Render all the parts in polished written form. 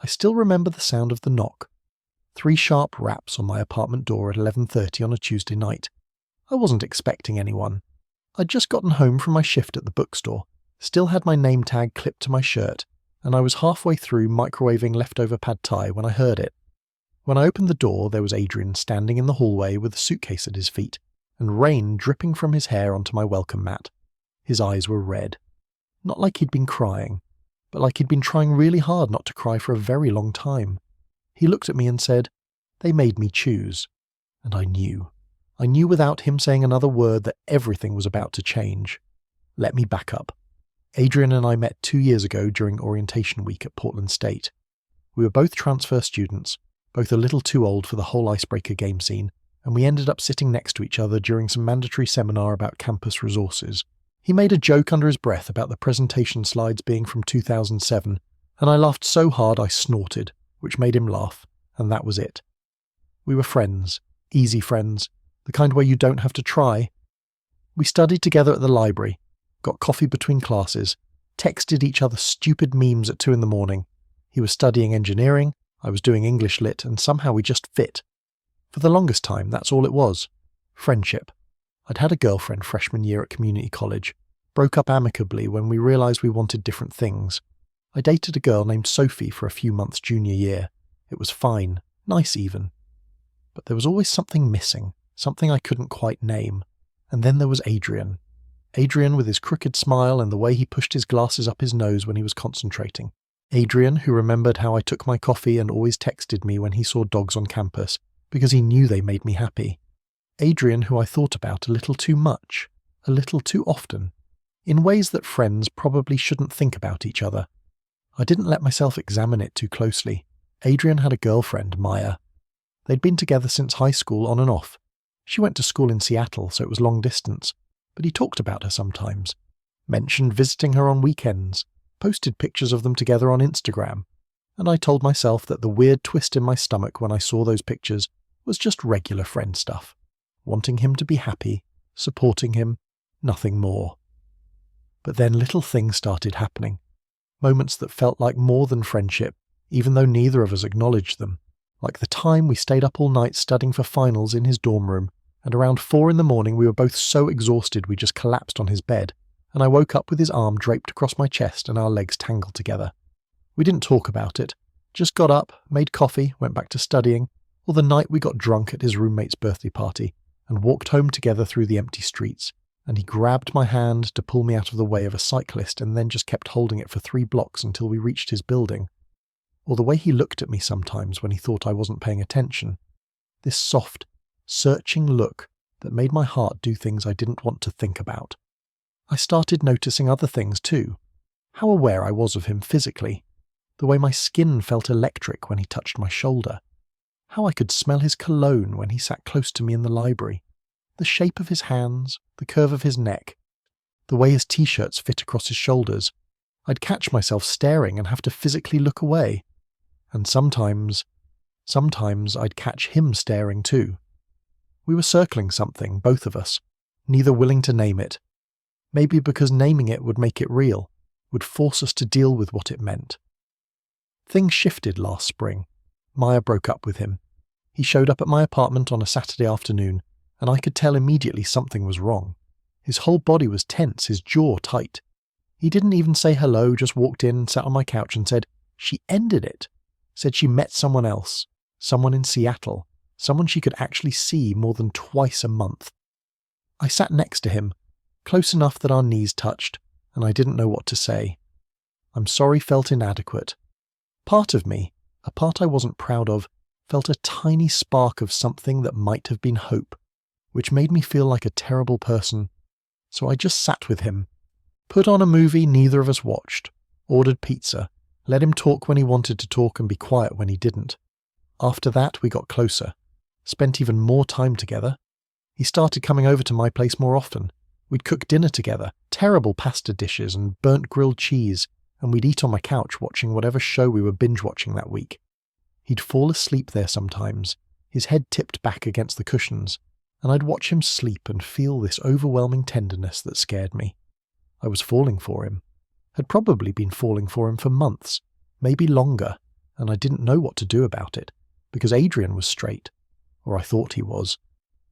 I still remember the sound of the knock. 3 sharp raps on my apartment door at 11:30 on a Tuesday night. I wasn't expecting anyone. I'd just gotten home from my shift at the bookstore, still had my name tag clipped to my shirt, and I was halfway through microwaving leftover pad thai when I heard it. When I opened the door, there was Adrian standing in the hallway with a suitcase at his feet, and rain dripping from his hair onto my welcome mat. His eyes were red. Not like he'd been crying, but like he'd been trying really hard not to cry for a very long time. He looked at me and said, "They made me choose." And I knew. I knew without him saying another word that everything was about to change. Let me back up. Adrian and I met 2 years ago during orientation week at Portland State. We were both transfer students, both a little too old for the whole icebreaker game scene, and we ended up sitting next to each other during some mandatory seminar about campus resources. He made a joke under his breath about the presentation slides being from 2007, and I laughed so hard I snorted, which made him laugh, and that was it. We were friends, easy friends, the kind where you don't have to try. We studied together at the library, got coffee between classes, texted each other stupid memes at 2 a.m. He was studying engineering, I was doing English lit, and somehow we just fit. For the longest time, that's all it was. Friendship. I'd had a girlfriend freshman year at community college, broke up amicably when we realised we wanted different things. I dated a girl named Sophie for a few months junior year. It was fine, nice even. But there was always something missing, something I couldn't quite name. And then there was Adrian. Adrian with his crooked smile and the way he pushed his glasses up his nose when he was concentrating. Adrian who remembered how I took my coffee and always texted me when he saw dogs on campus, because he knew they made me happy. Adrian who I thought about a little too much, a little too often, in ways that friends probably shouldn't think about each other. I didn't let myself examine it too closely. Adrian had a girlfriend, Maya. They'd been together since high school on and off. She went to school in Seattle, so it was long distance, but he talked about her sometimes, mentioned visiting her on weekends, posted pictures of them together on Instagram, and I told myself that the weird twist in my stomach when I saw those pictures was just regular friend stuff, wanting him to be happy, supporting him, nothing more. But then little things started happening, moments that felt like more than friendship, even though neither of us acknowledged them, like the time we stayed up all night studying for finals in his dorm room, and around 4 a.m. we were both so exhausted we just collapsed on his bed, and I woke up with his arm draped across my chest and our legs tangled together. We didn't talk about it, just got up, made coffee, went back to studying, or the night we got drunk at his roommate's birthday party, and walked home together through the empty streets, and he grabbed my hand to pull me out of the way of a cyclist and then just kept holding it for 3 blocks until we reached his building. Or the way he looked at me sometimes when he thought I wasn't paying attention. This soft, searching look that made my heart do things I didn't want to think about. I started noticing other things too. How aware I was of him physically. The way my skin felt electric when he touched my shoulder. How I could smell his cologne when he sat close to me in the library. The shape of his hands, the curve of his neck. The way his t-shirts fit across his shoulders. I'd catch myself staring and have to physically look away. And sometimes I'd catch him staring too. We were circling something, both of us, neither willing to name it. Maybe because naming it would make it real, would force us to deal with what it meant. Things shifted last spring. Maya broke up with him. He showed up at my apartment on a Saturday afternoon, and I could tell immediately something was wrong. His whole body was tense, his jaw tight. He didn't even say hello, just walked in and sat on my couch and said, she ended it. Said she met someone else, someone in Seattle, someone she could actually see more than twice a month. I sat next to him, close enough that our knees touched, and I didn't know what to say. I'm sorry felt inadequate. Part of me, a part I wasn't proud of, felt a tiny spark of something that might have been hope, which made me feel like a terrible person. So I just sat with him, put on a movie neither of us watched, ordered pizza, let him talk when he wanted to talk and be quiet when he didn't. After that, we got closer, spent even more time together. He started coming over to my place more often. We'd cook dinner together, terrible pasta dishes and burnt grilled cheese, and we'd eat on my couch watching whatever show we were binge-watching that week. He'd fall asleep there sometimes, his head tipped back against the cushions, and I'd watch him sleep and feel this overwhelming tenderness that scared me. I was falling for him. Had probably been falling for him for months, maybe longer, and I didn't know what to do about it, because Adrian was straight, or I thought he was.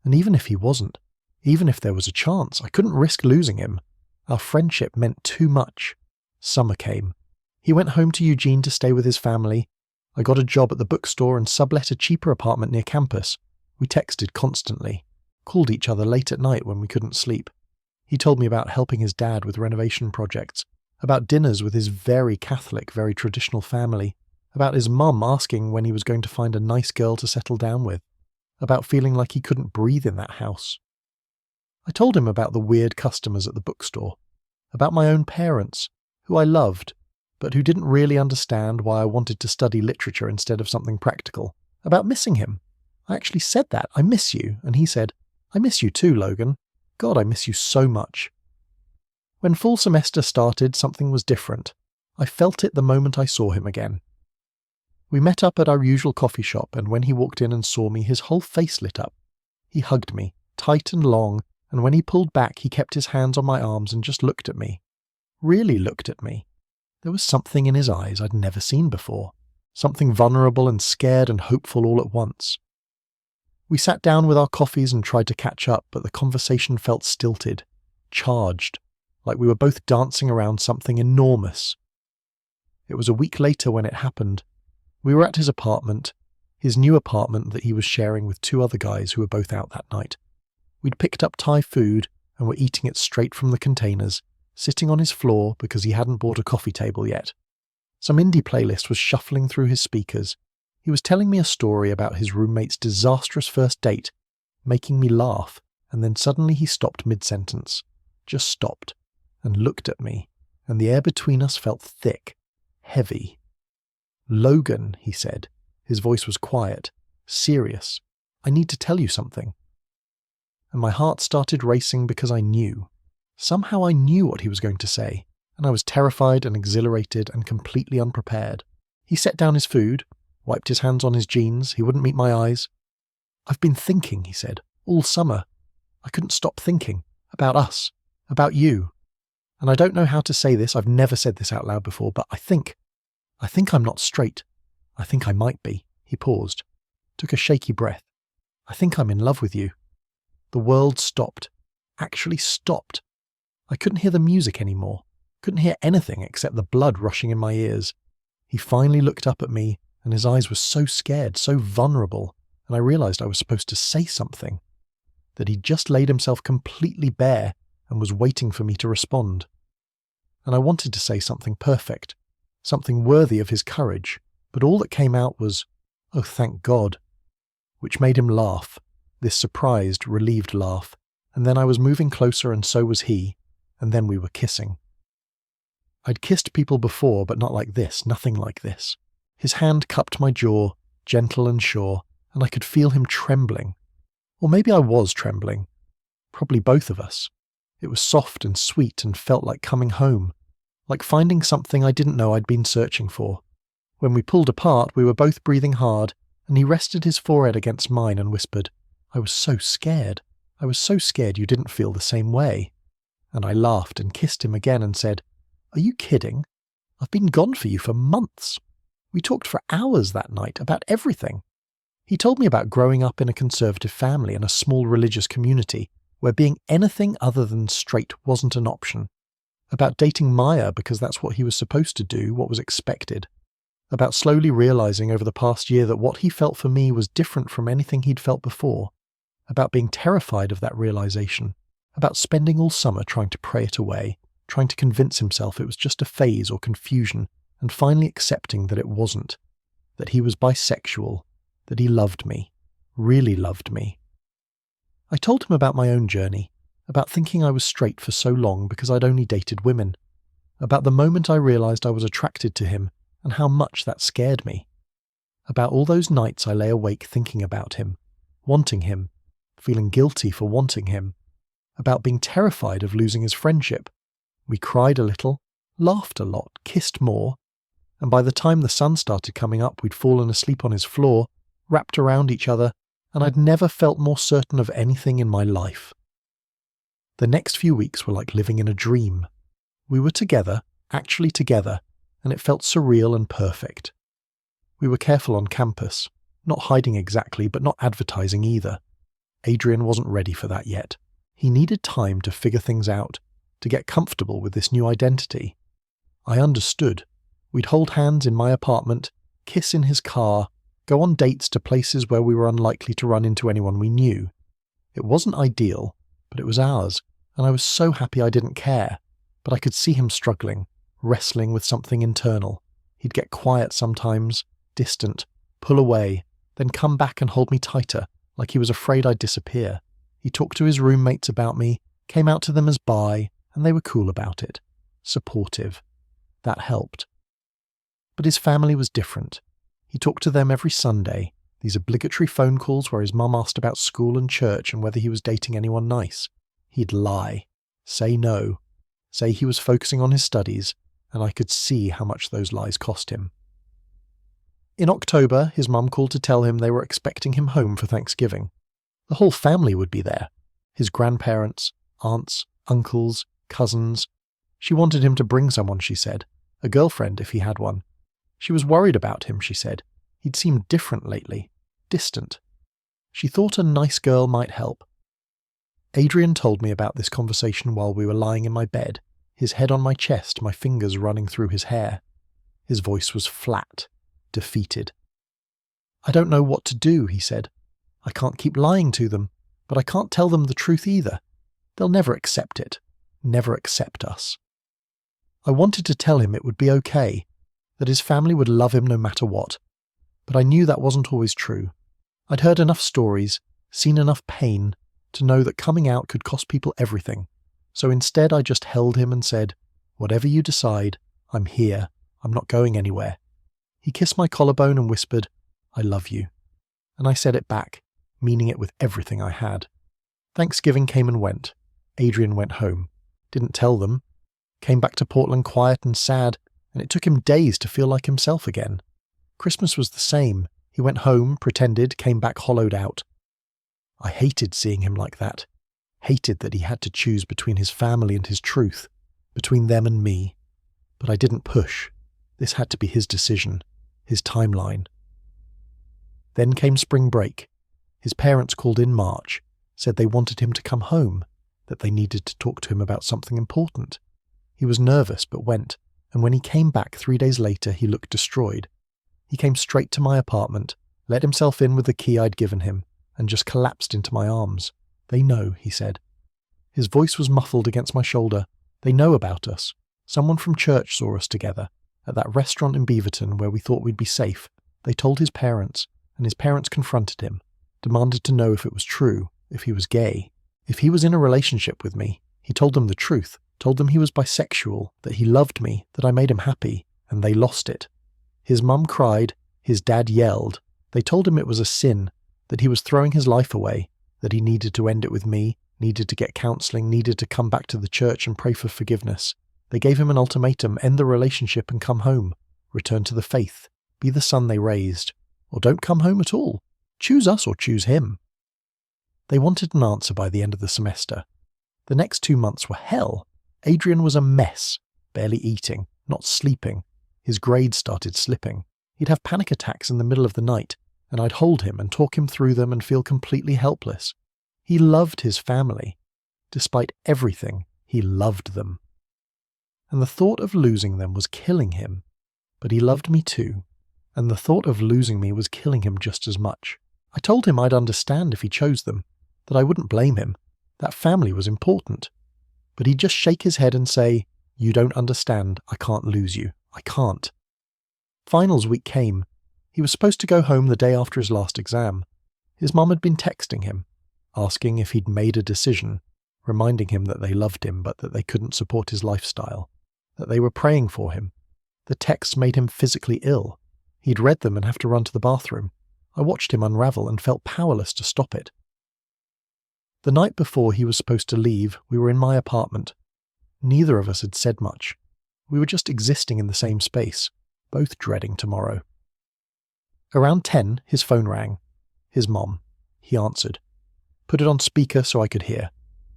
And even if he wasn't, even if there was a chance, I couldn't risk losing him. Our friendship meant too much. Summer came. He went home to Eugene to stay with his family. I got a job at the bookstore and sublet a cheaper apartment near campus. We texted constantly, called each other late at night when we couldn't sleep. He told me about helping his dad with renovation projects, about dinners with his very Catholic, very traditional family, about his mum asking when he was going to find a nice girl to settle down with, about feeling like he couldn't breathe in that house. I told him about the weird customers at the bookstore, about my own parents, who I loved, but who didn't really understand why I wanted to study literature instead of something practical, about missing him. I actually said that, I miss you, and he said, I miss you too, Logan. God, I miss you so much. When fall semester started, something was different. I felt it the moment I saw him again. We met up at our usual coffee shop, and when he walked in and saw me, his whole face lit up. He hugged me, tight and long, and when he pulled back, he kept his hands on my arms and just looked at me. Really looked at me. There was something in his eyes I'd never seen before. Something vulnerable and scared and hopeful all at once. We sat down with our coffees and tried to catch up, but the conversation felt stilted, charged, like we were both dancing around something enormous. It was a week later when it happened. We were at his apartment, his new apartment that he was sharing with two other guys who were both out that night. We'd picked up Thai food and were eating it straight from the containers, sitting on his floor because he hadn't bought a coffee table yet. Some indie playlist was shuffling through his speakers. He was telling me a story about his roommate's disastrous first date, making me laugh, and then suddenly he stopped mid-sentence, just stopped, and looked at me, and the air between us felt thick, heavy. Logan, he said. His voice was quiet, serious. I need to tell you something. And my heart started racing because I knew. Somehow I knew what he was going to say, and I was terrified and exhilarated and completely unprepared. He set down his food, wiped his hands on his jeans. He wouldn't meet my eyes. I've been thinking, he said, all summer. I couldn't stop thinking. About us. About you. And I don't know how to say this. I've never said this out loud before, but I think I'm not straight. I think I might be. He paused, took a shaky breath. I think I'm in love with you. The world stopped. Actually stopped. I couldn't hear the music anymore. Couldn't hear anything except the blood rushing in my ears. He finally looked up at me, and his eyes were so scared, so vulnerable, and I realized I was supposed to say something. That he'd just laid himself completely bare and was waiting for me to respond. And I wanted to say something perfect, something worthy of his courage, but all that came out was, "Oh, thank God," which made him laugh, this surprised, relieved laugh, and then I was moving closer and so was he, and then we were kissing. I'd kissed people before, but not like this, nothing like this. His hand cupped my jaw, gentle and sure, and I could feel him trembling. Or maybe I was trembling. Probably both of us. It was soft and sweet and felt like coming home, like finding something I didn't know I'd been searching for. When we pulled apart, we were both breathing hard, and he rested his forehead against mine and whispered, "I was so scared. I was so scared you didn't feel the same way." And I laughed and kissed him again and said, "Are you kidding? I've been gone for you for months." We talked for hours that night about everything. He told me about growing up in a conservative family in a small religious community where being anything other than straight wasn't an option. About dating Maya because that's what he was supposed to do, what was expected. About slowly realizing over the past year that what he felt for me was different from anything he'd felt before. About being terrified of that realization. About spending all summer trying to pray it away, trying to convince himself it was just a phase or confusion, and finally accepting that it wasn't. That he was bisexual. That he loved me. Really loved me. I told him about my own journey, about thinking I was straight for so long because I'd only dated women, about the moment I realized I was attracted to him and how much that scared me, about all those nights I lay awake thinking about him, wanting him, feeling guilty for wanting him, about being terrified of losing his friendship. We cried a little, laughed a lot, kissed more, and by the time the sun started coming up we'd fallen asleep on his floor, wrapped around each other, and I'd never felt more certain of anything in my life. The next few weeks were like living in a dream. We were together, actually together, and it felt surreal and perfect. We were careful on campus, not hiding exactly, but not advertising either. Adrian wasn't ready for that yet. He needed time to figure things out, to get comfortable with this new identity. I understood. We'd hold hands in my apartment, kiss in his car, go on dates to places where we were unlikely to run into anyone we knew. It wasn't ideal, but it was ours, and I was so happy I didn't care. But I could see him struggling, wrestling with something internal. He'd get quiet sometimes, distant, pull away, then come back and hold me tighter, like he was afraid I'd disappear. He talked to his roommates about me, came out to them as bi, and they were cool about it. Supportive. That helped. But his family was different. He talked to them every Sunday, these obligatory phone calls where his mum asked about school and church and whether he was dating anyone nice. He'd lie, say no, say he was focusing on his studies, and I could see how much those lies cost him. In October, his mum called to tell him they were expecting him home for Thanksgiving. The whole family would be there. His grandparents, aunts, uncles, cousins. She wanted him to bring someone, she said. A girlfriend, if he had one. She was worried about him, she said. He'd seemed different lately. Distant. She thought a nice girl might help. Adrian told me about this conversation while we were lying in my bed, his head on my chest, my fingers running through his hair. His voice was flat, defeated. I don't know what to do, he said. I can't keep lying to them, but I can't tell them the truth either. They'll never accept it, never accept us. I wanted to tell him it would be okay, that his family would love him no matter what, but I knew that wasn't always true. I'd heard enough stories, seen enough pain, to know that coming out could cost people everything. So instead I just held him and said, whatever you decide, I'm here, I'm not going anywhere. He kissed my collarbone and whispered, I love you. And I said it back, meaning it with everything I had. Thanksgiving came and went. Adrian went home. Didn't tell them. Came back to Portland quiet and sad, and it took him days to feel like himself again. Christmas was the same. He went home, pretended, came back hollowed out. I hated seeing him like that. Hated that he had to choose between his family and his truth, between them and me. But I didn't push. This had to be his decision, his timeline. Then came spring break. His parents called in March, said they wanted him to come home, that they needed to talk to him about something important. He was nervous but went, and when he came back 3 days later he looked destroyed. He came straight to my apartment, let himself in with the key I'd given him, and just collapsed into my arms. They know, he said. His voice was muffled against my shoulder. They know about us. Someone from church saw us together, at that restaurant in Beaverton where we thought we'd be safe. They told his parents, and his parents confronted him, demanded to know if it was true, if he was gay, if he was in a relationship with me. He told them the truth, told them he was bisexual, that he loved me, that I made him happy, and they lost it. His mum cried, his dad yelled. They told him it was a sin, that he was throwing his life away, that he needed to end it with me, needed to get counselling, needed to come back to the church and pray for forgiveness. They gave him an ultimatum, end the relationship and come home, return to the faith, be the son they raised, or don't come home at all. Choose us or choose him. They wanted an answer by the end of the semester. The next 2 months were hell. Adrian was a mess, barely eating, not sleeping. His grades started slipping. He'd have panic attacks in the middle of the night, and I'd hold him and talk him through them and feel completely helpless. He loved his family. Despite everything, he loved them. And the thought of losing them was killing him. But he loved me too, and the thought of losing me was killing him just as much. I told him I'd understand if he chose them, that I wouldn't blame him, that family was important. But he'd just shake his head and say, you don't understand, I can't lose you, I can't. Finals week came. He was supposed to go home the day after his last exam. His mum had been texting him, asking if he'd made a decision, reminding him that they loved him but that they couldn't support his lifestyle, that they were praying for him. The texts made him physically ill. He'd read them and have to run to the bathroom. I watched him unravel and felt powerless to stop it. The night before he was supposed to leave, we were in my apartment. Neither of us had said much. We were just existing in the same space, both dreading tomorrow. Around 10, his phone rang. His mom. He answered. Put it on speaker so I could hear.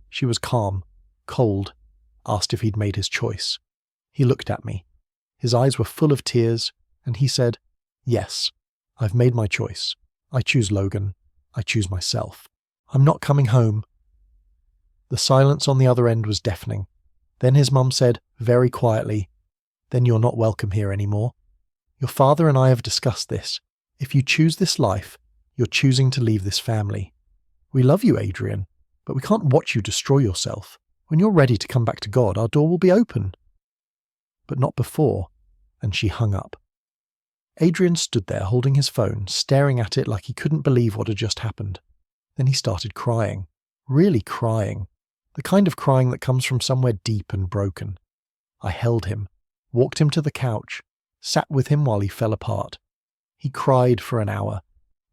She was calm, cold, asked if he'd made his choice. He looked at me. His eyes were full of tears, and he said, Yes, I've made my choice. I choose Logan. I choose myself. I'm not coming home. The silence on the other end was deafening. Then his mum said, very quietly, "Then you're not welcome here anymore. Your father and I have discussed this. If you choose this life, you're choosing to leave this family. We love you, Adrian, but we can't watch you destroy yourself. When you're ready to come back to God, our door will be open." But not before, and she hung up. Adrian stood there holding his phone, staring at it like he couldn't believe what had just happened. Then he started crying. Really crying. The kind of crying that comes from somewhere deep and broken. I held him, walked him to the couch, sat with him while he fell apart. He cried for an hour,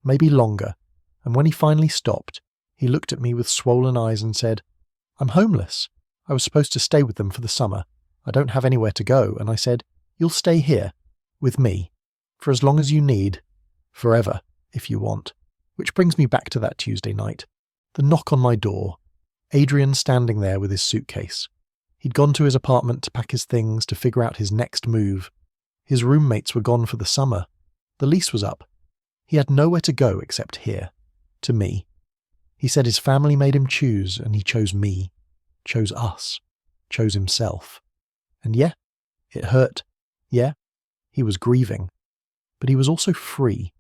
maybe longer, and when he finally stopped, he looked at me with swollen eyes and said, "I'm homeless. I was supposed to stay with them for the summer. I don't have anywhere to go." And I said, "You'll stay here, with me, for as long as you need, forever, if you want." Which brings me back to that Tuesday night. The knock on my door. Adrian standing there with his suitcase. He'd gone to his apartment to pack his things, to figure out his next move. His roommates were gone for the summer. The lease was up. He had nowhere to go except here, to me. He said his family made him choose, and he chose me, chose us, chose himself. And yeah, it hurt. Yeah, he was grieving. But he was also free.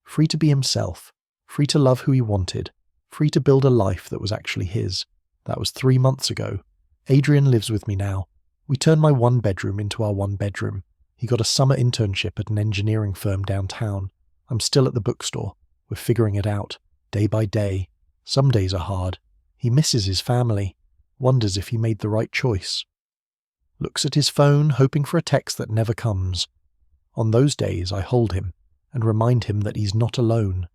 Free to be himself. Free to love who he wanted. Free to build a life that was actually his. That was 3 months ago. Adrian lives with me now. We turned my 1-bedroom into our 1-bedroom. He got a summer internship at an engineering firm downtown. I'm still at the bookstore. We're figuring it out, day by day. Some days are hard. He misses his family. Wonders if he made the right choice. Looks at his phone, hoping for a text that never comes. On those days, I hold him and remind him that he's not alone,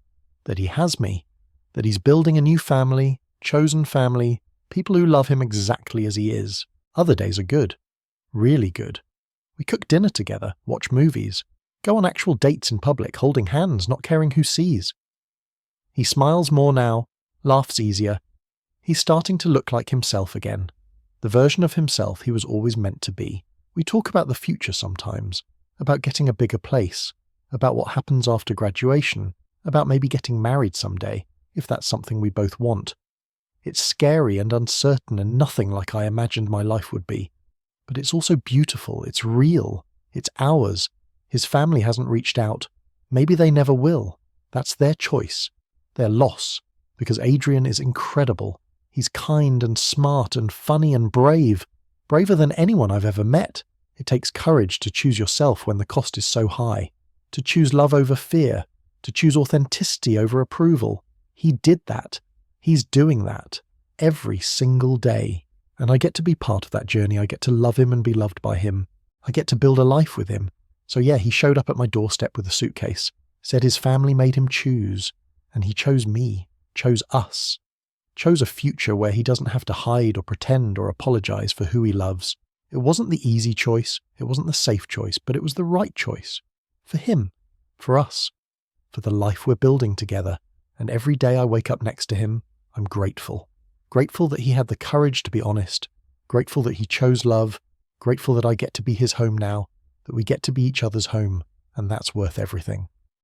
that he has me, that he's building a new family, chosen family, people who love him exactly as he is. Other days are good. Really good. We cook dinner together, watch movies, go on actual dates in public, holding hands, not caring who sees. He smiles more now, laughs easier. He's starting to look like himself again, the version of himself he was always meant to be. We talk about the future sometimes, about getting a bigger place, about what happens after graduation, about maybe getting married someday, if that's something we both want. It's scary and uncertain and nothing like I imagined my life would be. But it's also beautiful, it's real, it's ours. His family hasn't reached out. Maybe they never will. That's their choice, their loss, because Adrian is incredible. He's kind and smart and funny and brave, braver than anyone I've ever met. It takes courage to choose yourself when the cost is so high, to choose love over fear, to choose authenticity over approval. He did that. He's doing that every single day. And I get to be part of that journey. I get to love him and be loved by him. I get to build a life with him. So yeah, he showed up at my doorstep with a suitcase, said his family made him choose, and he chose me, chose us, chose a future where he doesn't have to hide or pretend or apologize for who he loves. It wasn't the easy choice, it wasn't the safe choice, but it was the right choice. For him, for us, for the life we're building together. And every day I wake up next to him, I'm grateful. Grateful that he had the courage to be honest, grateful that he chose love, grateful that I get to be his home now, that we get to be each other's home, and that's worth everything.